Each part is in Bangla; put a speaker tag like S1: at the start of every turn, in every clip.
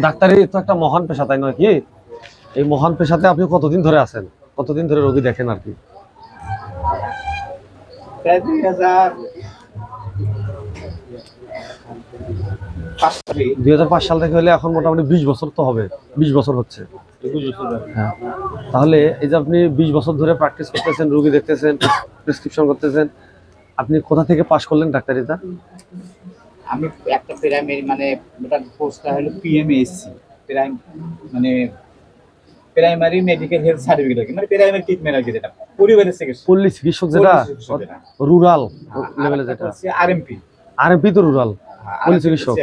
S1: ডাক্তারি তো একটা মহান পেশা, তাই নয় কি? এই মহান পেশাতে আপনি কতদিন ধরে আছেন, কতদিন ধরে রোগী দেখেন আর কি?
S2: প্রায়
S1: 2005 সাল থেকে হলে এখন মোটামুটি 20 বছর তো হবে, 20 বছর হচ্ছে। হ্যাঁ, তাহলে এই যে আপনি 20 বছর ধরে প্র্যাকটিস করতেছেন, রোগী দেখতেছেন, প্রেসক্রিপশন করতেছেন, আপনি কোথা থেকে পাশ করলেন ডাক্তারিটা?
S2: আমি একটা প্রাইমারি মানে ওটা কোর্সটা হলো পিএমএসসি মানে প্রাইমারি মেডিকেল হেলথ সার্টিফিকেট, মানে প্রাইমারি ট্রিটমেন্ট আর কি, যেটা পরিবারের চিকিৎসা,
S1: পল্লী চিকিৎসক, যেটা রুরাল লেভেলে, যেটা
S2: আরএমপি।
S1: আরএমপি তো রুরাল, পল্লী চিকিৎসক,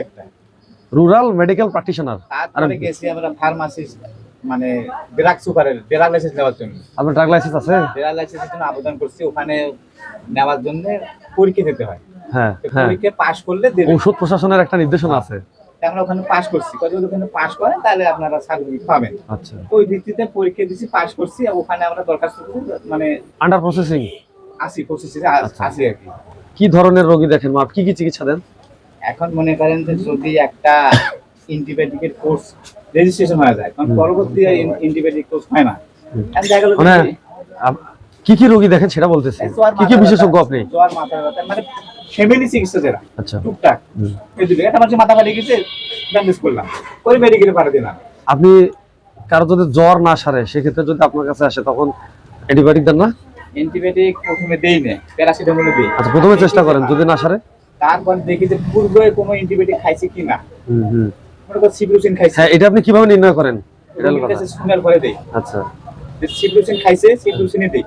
S1: রুরাল মেডিকেল প্র্যাকটিশনার।
S2: তারপরে গেছি আমরা ফার্মাসিস্ট, মানে ড্রাগ সুপারের ড্রাগ লাইসেন্স নেওয়ার জন্য।
S1: আপনার ড্রাগ লাইসেন্স আছে?
S2: ড্রাগ লাইসেন্সের জন্য আবেদন করছি, ওখানে নেওয়ার জন্য পরীক্ষা দিতে হয়।
S1: হ্যাঁ হ্যাঁ,
S2: পরীক্ষা পাস করলে
S1: ঔষধ প্রশাসনের একটা নির্দেশনা আছে,
S2: আমরা ওখানে পাস করছি, যদি ওখানে পাস করেন তাহলে আপনারা সার্টিফিকেট পাবেন।
S1: আচ্ছা,
S2: ওই ভিত্তিতে পরীক্ষা দিছি, পাস করছি, ওখানে আমরা দরখাস্ত করছি, মানে
S1: আন্ডার প্রসেসিং
S2: আসি আর কি।
S1: কি ধরনের রোগী দেখেন, কি কি চিকিৎসা দেন?
S2: এখন মনে করেন যে যদি একটা অ্যান্টিবায়োটিকের কোর্স রেজিস্ট্রেশন হয়ে যায়, কারণ পরবর্তী অ্যান্টিবায়োটিক কোর্স হয় না,
S1: মানে কি কি রোগী দেখেন সেটা বলতেছি, কি কি বিশেষজ্ঞ আপনি?
S2: জ্বর, মাথা ব্যথা, মানে ফ্যামিলি চিকিৎসা যেটা।
S1: আচ্ছা,
S2: টুকটাক এই দুটো, একটা মানুষের মাথা ব্যথা গেছে, ব্যান্ডেজ করলাম, ওই মেডিকেলে পাঠিয়ে দিলাম।
S1: আপনি কারো যদি জ্বর না সারে, সেক্ষেত্রে যদি আপনার কাছে আসে তখন অ্যান্টিবায়োটিক দেন না?
S2: অ্যান্টিবায়োটিক প্রথমে দেই না, প্যারাসিটামল দেই।
S1: আচ্ছা, প্রথমে চেষ্টা করেন, যদি না সারে
S2: তারপর দেখি যে পূর্বে কোনো অ্যান্টিবায়োটিক খাইছে কিনা। মনে করেন সিপ্রোসিন খাইছে,
S1: হ্যাঁ, এটা আপনি কিভাবে নির্ণয় করেন? এটা হলো কথা।
S2: শুনার পরে দেই।
S1: আচ্ছা,
S2: যে সিপ্রোসিন খাইছে, সিপ্রোসিনই দেই।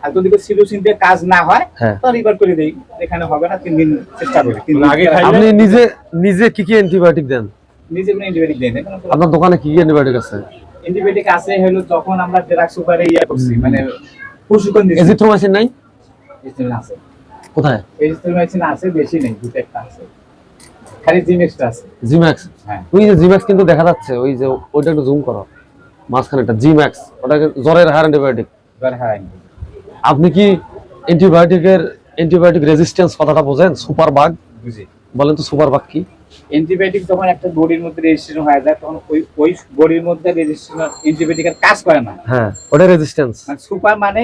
S2: আর যদি সিপ্রোসিন দিয়ে কাজ না হয়, তাহলে রিভার করে দেই, এখানে হবে না, 3 দিন চেষ্টা করি।
S1: আপনি নিজে নিজে কি কি অ্যান্টিবায়োটিক দেন?
S2: নিজে কোনো অ্যান্টিবায়োটিক দেই না।
S1: আপনার দোকানে কি কি অ্যান্টিবায়োটিক আছে?
S2: অ্যান্টিবায়োটিক আছে হলো যখন আমরা ড্রাগ সুপারে করছি, মানে প্রশিক্ষণ দিছি।
S1: এজিথ্রোমাইসিন নাই?
S2: এজিথ্রোমাইসিন আছে।
S1: কোথায়?
S2: এজিথ্রোমাইসিন আছে, বেশি নেই, দুটো একটা আছে, খালি জিমেক্সটা আছে।
S1: জিম্যাক্স?
S2: হ্যাঁ,
S1: ওই যে জিম্যাক্স কিন্তু দেখা যাচ্ছে, ওই যে ওইটা একটু জুম করো, মাঝখানেটা জিম্যাক্স, ওটা জ্বরের হার অ্যান্টিবায়োটিক। আপনি কি অ্যান্টিবায়োটিক রেজিস্ট্যান্স কথাটা বোঝেন? সুপার বাগ
S2: বুঝি।
S1: বলেন তো, সুপার বাগ কি?
S2: অ্যান্টিবায়োটিক যখন একটা বডির মধ্যে রেজিস্ট্রেশন হয়ে যায়, তখন ওই বডির মধ্যে রেজিস্ট্রেশন অ্যান্টিবায়োটিকের কাজ করে না।
S1: হ্যাঁ, ওটা রেজিস্ট্যান্স।
S2: মানে সুপার মানে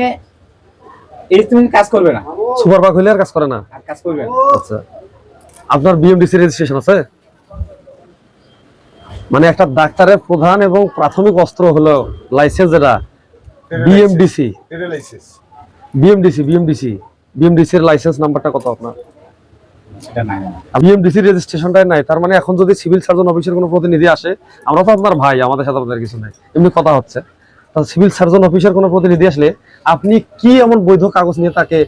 S2: এস্টিমেট কাজ করবে না,
S1: সুপার বাগ হইলে আর কাজ করে না,
S2: আর কাজ করবে না।
S1: আচ্ছা, আপনার বিএমডিসি রেজিস্ট্রেশন আছে? মানে একটা ডাক্তারের প্রধান এবং প্রাথমিক অস্ত্র হলো লাইসেন্স, যেটা বিএমডিসি। বিএমডিসি এর লাইসেন্স নাম্বারটা কত আপনার?
S2: এটা নাই,
S1: বিএমডিসি রেজিস্ট্রেশনটাই নাই। তার মানে এখন যদি সিভিল সার্জন অফিসের কোনো প্রতিনিধি আসে, আমরা তো আপনার ভাই, আমাদের সাথে আপনাদের কিছু নাই, এমনি কথা হচ্ছে, তাহলে সিভিল সার্জন অফিসের কোনো প্রতিনিধি আসলে আপনি কি এমন বৈধ কাগজ নিয়ে তাকে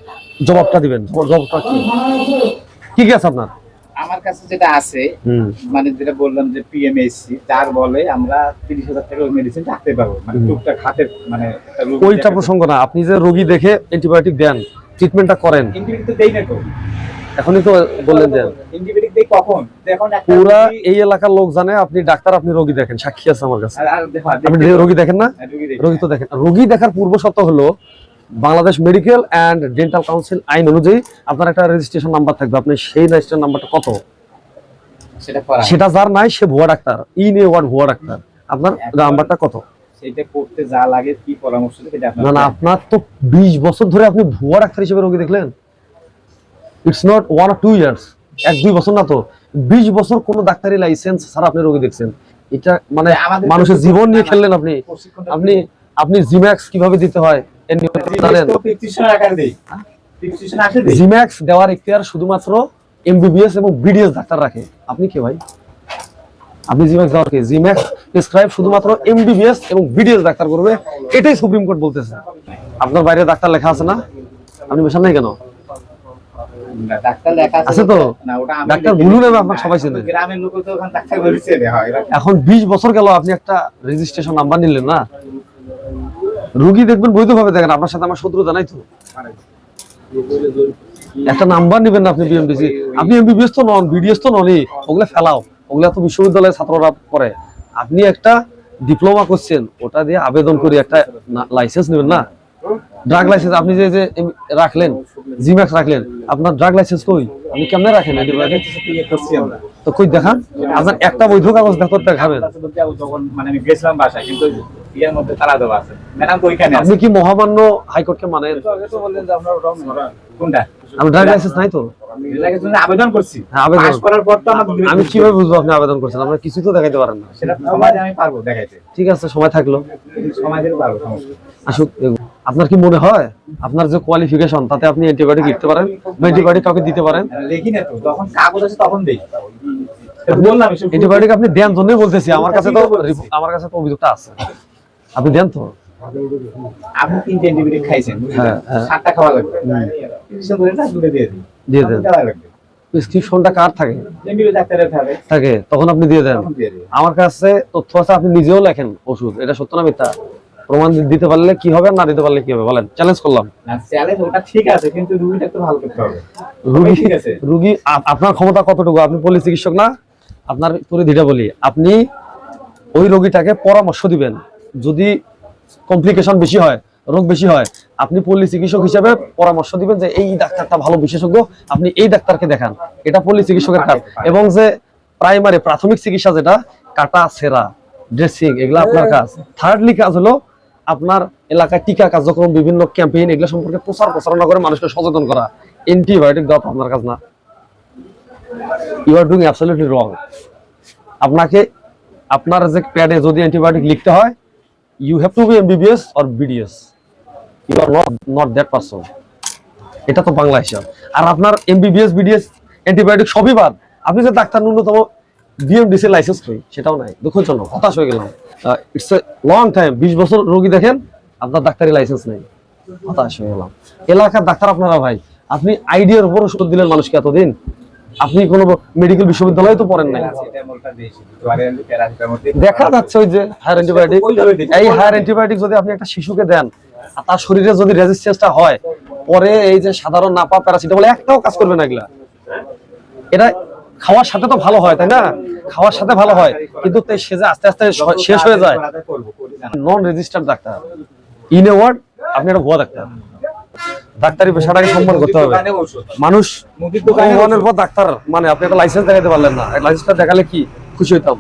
S1: জবাবটা দিবেন? জবাবটা কি কি আছে আপনার?
S2: আমার কাছে যেটা আছে, মানে যেটা বললাম যে পিএমএসসি, যার বলে আমরা 30,000 টাকা মেডিসিন রাখতে পারবো, মানে টুকটাক হাতের, মানে
S1: ওইটা প্রসঙ্গ না। আপনি যে রোগী দেখে অ্যান্টিবায়োটিক দেন, ট্রিটমেন্টটা করেন,
S2: অ্যান্টিবায়োটিক তো দেই না তো,
S1: এখনই তো বললেন দেন।
S2: অ্যান্টিবায়োটিক দেই কখন? এখন একটা
S1: পুরা এই এলাকার লোক জানে আপনি ডাক্তার, আপনি রোগী দেখেন, সাক্ষী আছে আমার কাছে। আপনি রোগী দেখেন না? রোগী তো দেখেন। রোগী দেখার পূর্ব শর্ত হলো Bangladesh medical and dental council আইন অনুযায়ী আপনার একটা রেজিস্ট্রেশন নাম্বার থাকবে। আপনি সেই রেজিস্ট্রেশন নাম্বারটা কত, সেটা যার নাই সে ভুয়া ডাক্তার, ভুয়া ডাক্তার। আপনার নাম্বারটা কত?
S2: সেটা করতে যা লাগে, কি পরামর্শ দেবে?
S1: না না, আপনার তো 20 বছর ধরে আপনি ভুয়া ডাক্তার হিসেবে রোগী দেখলেন। ইটস নট 1 or 2 ইয়ার্স, 1-2 বছর না তো, 20 বছর কোন ডাক্তারি লাইসেন্স ছাড়া আপনি রোগী দেখছেন। এটা মানে মানুষের জীবন নিয়ে খেললেন আপনি। আপনি জিম্যাক্স কিভাবে দিতে হয় জানেন? জিম্যাক্স দেওয়ার ইখতিয়ার শুধুমাত্র এমবিবিএস এবং বিডিএস ডাক্তার রাখে। আপনি কে ভাই? আপনি জিম্যাক্স দেওয়ার কে? জিম্যাক্স প্রেসক্রাইব শুধুমাত্র এমবিবিএস এবং বিডিএস ডাক্তার করবে, এটাই সুপ্রিম কোর্ট বলতেছে। আপনার বাইরে ডাক্তার লেখা আছে না? আপনি মেশান নাই কেন?
S2: ডাক্তার লেখা
S1: আছে তো, ডাক্তার ভুলু নেবে, আপনার সবাই চেনে।
S2: গ্রামের লোক তো ওখানে ডাক্তার বলছে হয়।
S1: এখন 20 বছর গেল, আপনি একটা রেজিস্ট্রেশন নাম্বার নিলেন না। রোগী দেখবেন বৈধভাবে দেখেন, আপনার সাথে আমার শত্রুতা নাই তো। একটা নাম্বার নেবেন না আপনি বিএমডিসি। আপনি এমবিবিএস তো নন, বিডিএস তো ননই, ওগুলা ফেলাও, ওগুলা তো বিশ্ববিদ্যালয়ের ছাত্ররা পড়ে। আপনি একটা ডিপ্লোমা করছেন, ওটা দিয়ে আবেদন করে একটা লাইসেন্স নেবেন না, ড্রাগ লাইসেন্স। আপনি যে রাখলেন জিম্যাক্স রাখলেন, আপনার ড্রাগ লাইসেন্স কই? আপনি কেমনে রাখেন? তো কই দেখান, আপনার একটা বৈধ কাগজ দেখো দেখাবেন।
S2: যখন মানে আমি গেছিলাম বাসায়, কিন্তু ইয়ার মধ্যে তালা দেওয়া আছে, ম্যাডাম তো ওইখানে আছে।
S1: আপনি কি মহামান্য হাইকোর্টকে মানেন?
S2: কোনটা?
S1: আমি ড্রাইভিং লাইসেন্স নাই তো।
S2: এলাকার জন্য আবেদন করছি,
S1: হ্যাঁ, আবেদন।
S2: পাস করার পর তো
S1: আমি কিভাবে বুঝবো আপনি আবেদন করছেন? আপনার কিছুই তো দেখাইতে পারেন না।
S2: সেটা সমাজে আমি পারবো দেখাইতে,
S1: ঠিক আছে, সময় থাকলো
S2: সমাজে পারবো, সমস্যা নেই।
S1: আসুক। আপনার কি মনে হয় আপনার যে কোয়ালিফিকেশন তাতে আপনি অ্যান্টিবায়োটিক লিখতে পারেন বা অ্যান্টিবায়োটিক কাউকে দিতে পারেন?
S2: লিখি না তো, যখন কাগজ আছে তখন দেই। বললাম
S1: অ্যান্টিবায়োটিক আপনি দেন জন্যই বলতেছি, আমার কাছে তো অভিযোগটা আছে, আপনি দেন তো।
S2: আপনি 3 অ্যান্টিবায়োটিক খাইছেন,
S1: হ্যাঁ, হ্যাঁ।
S2: 7টা খাওয়া লাগবে, প্রেসক্রিপশন করে না দুটো দিয়ে দিই,
S1: দিয়ে দেন।
S2: দেওয়া লাগবে।
S1: প্রেসক্রিপশনটা কার থাকে?
S2: এমবিবিএস ডাক্তারের
S1: থাকে, তখন আপনি দিয়ে দেন।
S2: তখন দিয়ে দিই।
S1: আমার কাছে তথ্য আছে, আপনি নিজেও লেখেন ওষুধ, এটা সত্য না মিথ্যা? প্রমাণ দিতে পারলে কি হবে, না দিতে পারলে কি হবে বলেন, চ্যালেঞ্জ করলাম।
S2: না চ্যালেঞ্জ ওটা ঠিক আছে, কিন্তু রুগীটা তো ভালো করতে হবে।
S1: রুগী
S2: ঠিক আছে।
S1: রুগী আপনার ক্ষমতা কতটুকু? আপনি পল্লী চিকিৎসক না? আপনার পরিধিটা বলি, আপনি ওই রোগীটাকে পরামর্শ দিবেন, যদি কমপ্লিকেশন বেশি হয়, রোগ বেশি হয়, আপনি পল্লী চিকিৎসক হিসেবে পরামর্শ দিবেন যে এই ডাক্তারটা ভালো বিশেষজ্ঞ, আপনি এই ডাক্তারকে দেখান, এটা পল্লী চিকিৎসকের কাজ। এবং যে প্রাইমারি প্রাথমিক চিকিৎসা যেটা কাটা সেরা ড্রেসিং, এগুলো আপনার কাজ। থার্ডলি কাজ হলো আপনার এলাকায় টিকা কার্যক্রম, বিভিন্ন ক্যাম্পেইন, এগুলো সম্পর্কে প্রচারণা করে মানুষকে সচেতন করা। অ্যান্টিবায়োটিক দেওয়া আপনার কাজ না। You are doing absolutely wrong. আপনাকে আপনার যে প্যাডে যদি অ্যান্টিবায়োটিক লিখতে হয়, you have to be MBBS or BDS, you are not that person. এটা তো বাংলা হিসাব। আর আপনার এমবিবিএস বিডিএস অ্যান্টিবায়োটিক সবই বাদ, আপনি যে ডাক্তার ন্যূনতম বিএমডিসি লাইসেন্স করি সেটাও নাই। দুঃখের জন্য হতাশ হয়ে গেলাম। ইটস এ লং টাইম, 20 বছর রোগী দেখেন, আপনার ডাক্তারি লাইসেন্স নেই, হতাশ হয়ে গেলাম। এলাকার ডাক্তার আপনারা ভাই, আপনি আইডিয়ার উপর ওষুধ দিলেন মানুষকে এতদিন, আপনি কোনো মেডিকেল বিশ্ববিদ্যালয়ে তো পড়েন নাই। দেখা যাচ্ছে ওই যে হায়ার অ্যান্টিবায়োটিক, এই হায়ার অ্যান্টিবায়োটিক যদি আপনি একটা শিশুকে দেন, আর তার শরীরে যদি রেজিস্ট্যান্সটা হয়, পরে এই যে সাধারণ নাপা প্যারাসিটামল একটাও কাজ করবে না। এগুলা এটা খাওয়ার সাথে তো ভালো হয়, তাই না? খাওয়ার সাথে ভালো হয়, কিন্তু সে যে আস্তে আস্তে শেষ হয়ে যায়। Non registered doctor, in a word, আপনি একটা ভুয়া ডাক্তার। ডাক্তারি পেশাটাকে সম্মান করতে হবে। মানুষ ভগবানের পর ডাক্তার মানে আপনি একটা লাইসেন্স দেখাতে পারলেন না, লাইসেন্সটা দেখালে কি খুশি হইতাম।